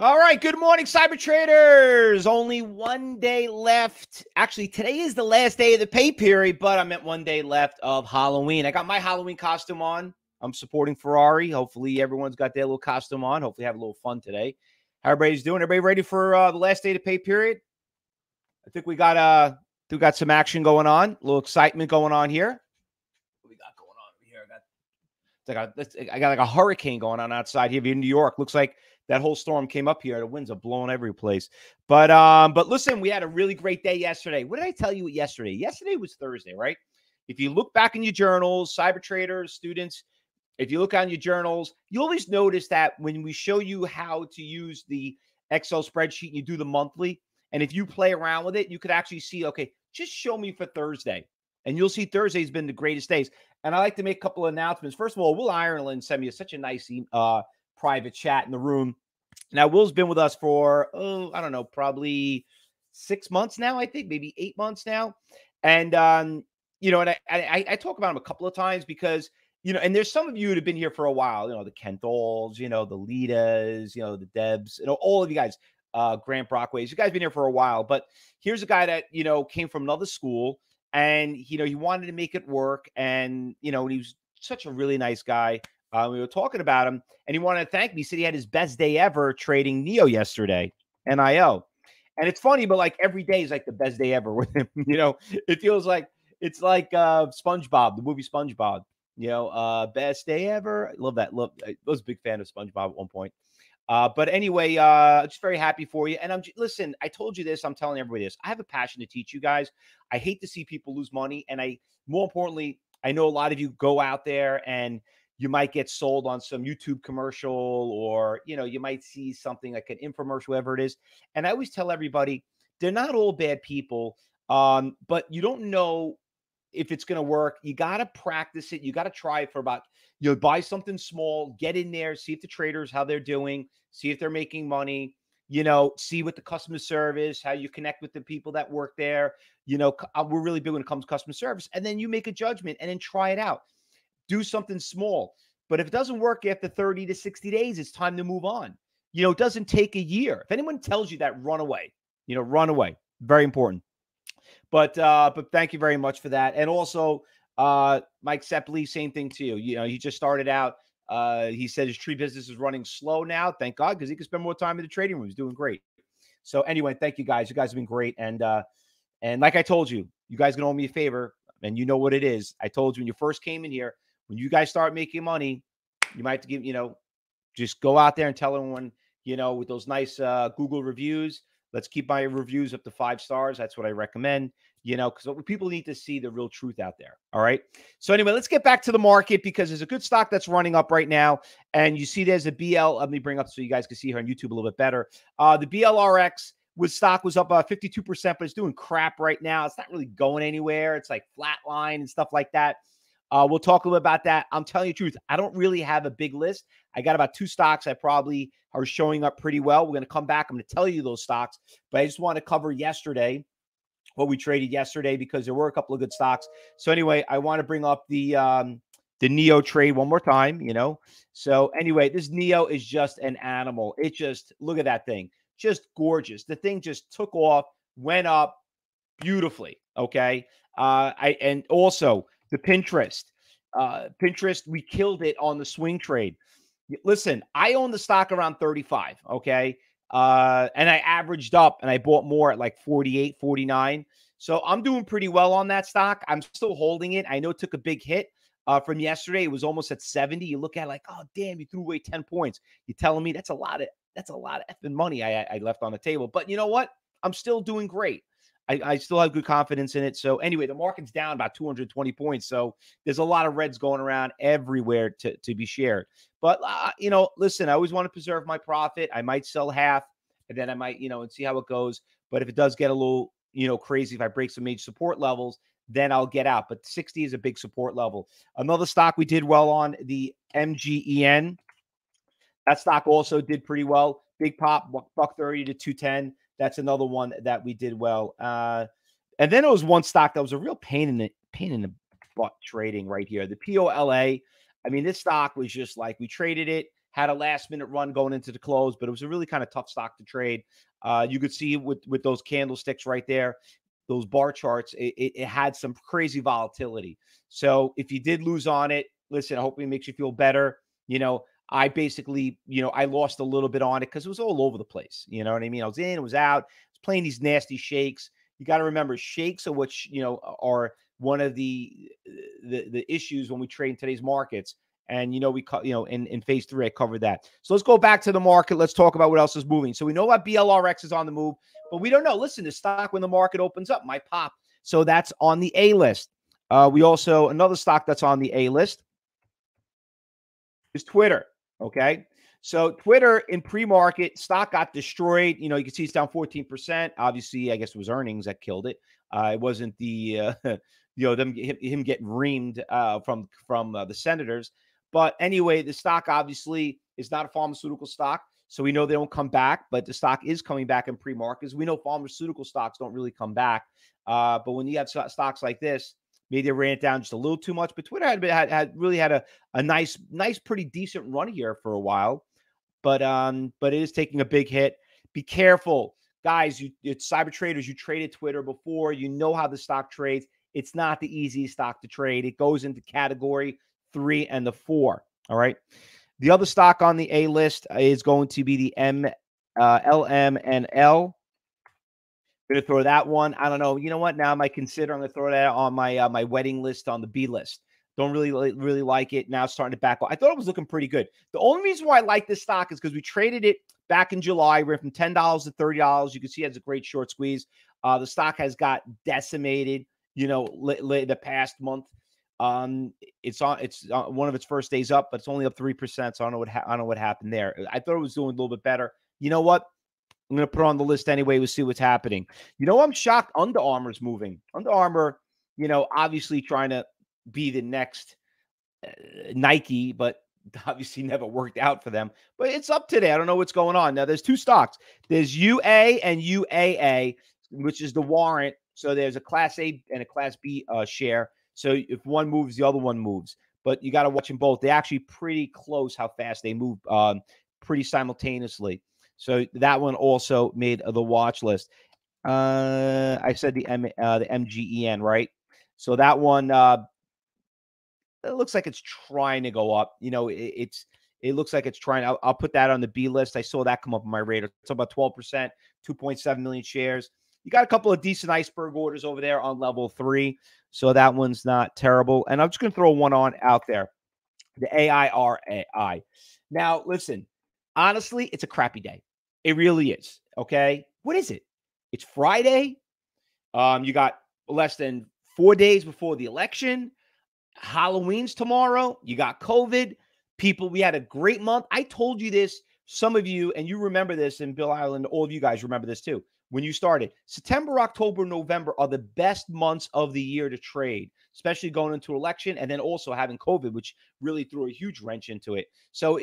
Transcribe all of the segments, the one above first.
All right, good morning, cyber traders. Only one day left. Actually, today is the last day of the pay period, but I'm at 1 day left of Halloween. I got my Halloween costume on. I'm supporting Ferrari. Hopefully, everyone's got their little costume on. Hopefully, have a little fun today. How everybody's doing? Everybody ready for the last day of the pay period? I think we got some action going on, a little excitement going on here. What we got going on over here? I got like a hurricane going on outside here in New York. Looks like that whole storm came up here. The winds are blowing every place. But listen, we had a really great day yesterday. What did I tell you yesterday? Yesterday was Thursday, right? If you look back in your journals, cyber traders, students, if you look on your journals, you always notice that when we show you how to use the Excel spreadsheet, you do the monthly. And if you play around with it, you could actually see, okay, just show me for Thursday. And you'll see Thursday's been the greatest days. And I like to make a couple of announcements. First of all, Will Ireland sent me such a nice private chat in the room. Now, Will's been with us for, I don't know, probably 6 months now, I think, maybe 8 months now. And, and I talk about him a couple of times because, and there's some of you that have been here for a while, the Kentals, the Litas, the Debs, all of you guys, Grant Brockways, you guys been here for a while. But here's a guy that, came from another school and, he wanted to make it work. And, he was such a really nice guy. We were talking about him, and he wanted to thank me. He said he had his best day ever trading NIO yesterday, NIO. And it's funny, but like every day is like the best day ever with him. It feels like it's like SpongeBob, the movie SpongeBob. Best day ever. I love that. I was a big fan of SpongeBob at one point. But anyway, just very happy for you. And listen, I told you this. I'm telling everybody this. I have a passion to teach you guys. I hate to see people lose money, and more importantly, I know a lot of you go out there and you might get sold on some YouTube commercial, or, you might see something like an infomercial, whatever it is. And I always tell everybody, they're not all bad people, but you don't know if it's going to work. You got to practice it. You got to try it for about, buy something small, get in there, see if the traders, how they're doing, see if they're making money, see what the customer service, how you connect with the people that work there. We're really big when it comes to customer service. And then you make a judgment and then try it out. Do something small. But if it doesn't work after 30 to 60 days, it's time to move on. It doesn't take a year. If anyone tells you that, run away. Run away. Very important. But thank you very much for that. And also, Mike Sepley, same thing to you. He just started out. He said his tree business is running slow now. Thank God, because he can spend more time in the trading room. He's doing great. So anyway, thank you guys. You guys have been great. And like I told you, you guys can owe me a favor, and you know what it is. I told you when you first came in here, when you guys start making money, you might have to give, just go out there and tell everyone, with those nice Google reviews, let's keep my reviews up to 5 stars. That's what I recommend, because people need to see the real truth out there. All right. So anyway, let's get back to the market, because there's a good stock that's running up right now. And you see there's a BL. Let me bring up so you guys can see her on YouTube a little bit better. The BLRX stock was up 52%, but it's doing crap right now. It's not really going anywhere. It's like flatline and stuff like that. We'll talk a little bit about that. I'm telling you the truth, I don't really have a big list. I got about 2 stocks I probably are showing up pretty well. We're going to come back. I'm going to tell you those stocks, but I just want to cover yesterday, what we traded yesterday, because there were a couple of good stocks. So anyway, I want to bring up the NIO trade one more time, So anyway, this NIO is just an animal. It just, look at that thing. Just gorgeous. The thing just took off, went up beautifully. Okay. And also the Pinterest, we killed it on the swing trade. Listen, I own the stock around 35. Okay. And I averaged up and I bought more at like 48, 49. So I'm doing pretty well on that stock. I'm still holding it. I know it took a big hit from yesterday. It was almost at 70. You look at it like, oh, damn, you threw away 10 points. You're telling me that's a lot of effing money I left on the table. But you know what? I'm still doing great. I still have good confidence in it. So anyway, the market's down about 220 points. So there's a lot of reds going around everywhere to be shared. But, listen, I always want to preserve my profit. I might sell half, and then I might, and see how it goes. But if it does get a little, crazy, if I break some major support levels, then I'll get out. But 60 is a big support level. Another stock we did well on, the MGEN. That stock also did pretty well. Big pop, $130 to 210. That's another one that we did well. And then it was one stock that was a real pain in the butt trading right here. The POLA. I mean, this stock was just like, we traded it, had a last-minute run going into the close, but it was a really kind of tough stock to trade. You could see with those candlesticks right there, those bar charts, it had some crazy volatility. So if you did lose on it, listen, hopefully it makes you feel better. I basically, I lost a little bit on it because it was all over the place. You know what I mean? I was in, I was out, I was playing these nasty shakes. You got to remember, shakes are what are one of the issues when we trade in today's markets. And in phase 3, I covered that. So let's go back to the market. Let's talk about what else is moving. So we know about BLRX is on the move, but we don't know. Listen, the stock when the market opens up might pop. So that's on the A list. We also, another stock that's on the A list is Twitter. Okay. So Twitter in pre-market, stock got destroyed. You can see it's down 14%. Obviously, I guess it was earnings that killed it. It wasn't the, him getting reamed from the senators. But anyway, the stock obviously is not a pharmaceutical stock. So we know they don't come back, but the stock is coming back in pre-markets. We know pharmaceutical stocks don't really come back. But when you have stocks like this, maybe they ran it down just a little too much. But Twitter had really had a nice, pretty decent run here for a while. But it is taking a big hit. Be careful, guys. It's cyber traders. You traded Twitter before. You know how the stock trades. It's not the easiest stock to trade. It goes into category 3 and the 4. All right. The other stock on the A list is going to be the LMNL. Going to throw that one. I don't know. You know what? Now I might consider. I'm going to throw that on my wedding list on the B list. Don't really like it. Now it's starting to back off. I thought it was looking pretty good. The only reason why I like this stock is because we traded it back in July. We went from $10 to $30. You can see it has a great short squeeze. The stock has got decimated, the past month. It's one of its first days up, but it's only up 3%. So I don't know what happened there. I thought it was doing a little bit better. You know what? I'm going to put it on the list anyway. We'll see what's happening. I'm shocked Under Armour's moving. Under Armour, obviously trying to be the next Nike, but obviously never worked out for them. But it's up today. I don't know what's going on. Now, there's two stocks. There's UA and UAA, which is the warrant. So there's a Class A and a Class B share. So if one moves, the other one moves. But you got to watch them both. They're actually pretty close how fast they move, pretty simultaneously. So that one also made the watch list. I said the MGEN, right? So that one, it looks like it's trying to go up. It looks like it's trying. I'll put that on the B list. I saw that come up on my radar. It's about 12%, 2.7 million shares. You got a couple of decent iceberg orders over there on level 3. So that one's not terrible. And I'm just going to throw one out there. The AIRAI. Now, listen, honestly, it's a crappy day. It really is. Okay. What is it? It's Friday. You got less than 4 days before the election. Halloween's tomorrow. You got COVID. People, we had a great month. I told you this, some of you, and you remember this, and Bill Island, all of you guys remember this too. When you started, September, October, November are the best months of the year to trade, especially going into election and then also having COVID, which really threw a huge wrench into it. So,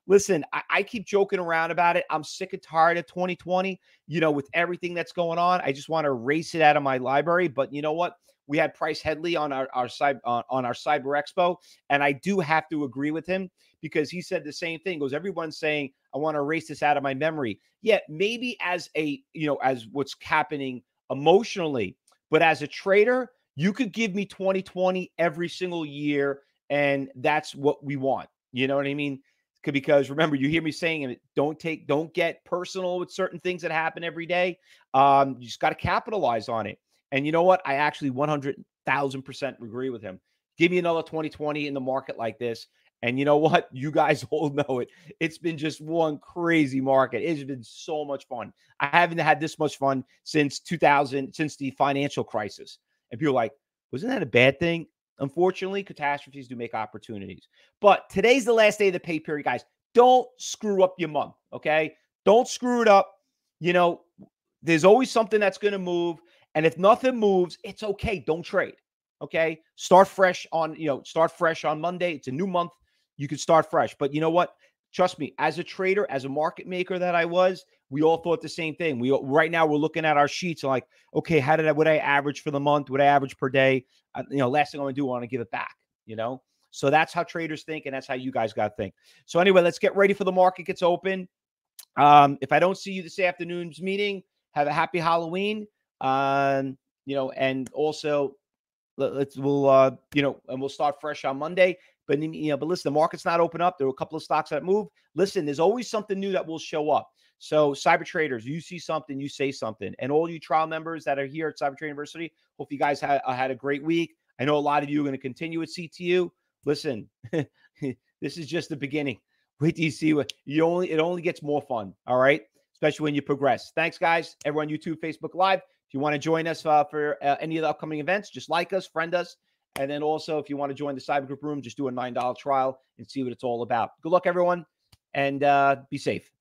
listen, I keep joking around about it. I'm sick and tired of 2020, with everything that's going on. I just want to erase it out of my library. But you know what? We had Price Headley on our Cyber Expo, and I do have to agree with him because he said the same thing. He goes, everyone's saying, I want to erase this out of my memory. Yeah, maybe as as what's happening emotionally, but as a trader, you could give me 2020 every single year, and that's what we want. You know what I mean? Because remember, you hear me saying it, don't get personal with certain things that happen every day. You just got to capitalize on it. And you know what? I actually 100,000% agree with him. Give me another 2020 in the market like this. And you know what? You guys all know it. It's been just one crazy market. It's been so much fun. I haven't had this much fun since 2000, since the financial crisis. And people are like, wasn't that a bad thing? Unfortunately, catastrophes do make opportunities. But today's the last day of the pay period, guys. Don't screw up your month, okay? Don't screw it up. There's always something that's going to move. And if nothing moves, it's okay. Don't trade. Okay. Start fresh on Monday. It's a new month. You can start fresh. But you know what? Trust me, as a trader, as a market maker that I was, we all thought the same thing. Right now we're looking at our sheets and like, okay, what I average for the month? What I average per day? Last thing I want to do, I want to give it back, So that's how traders think, and that's how you guys got to think. So anyway, let's get ready for the market gets open. If I don't see you this afternoon's meeting, have a happy Halloween. And also we'll start fresh on Monday. But listen, the market's not open up. There were a couple of stocks that moved. Listen, there's always something new that will show up. So cyber traders, you see something, you say something. And all you trial members that are here at Cyber Trade University, hope you guys had a great week. I know a lot of you are going to continue at CTU. Listen, this is just the beginning. Wait till you see it only gets more fun. All right. Especially when you progress. Thanks, guys. Everyone, YouTube, Facebook Live. If you want to join us for any of the upcoming events, just like us, friend us. And then also, if you want to join the Cyber Group room, just do a $9 trial and see what it's all about. Good luck, everyone, and be safe.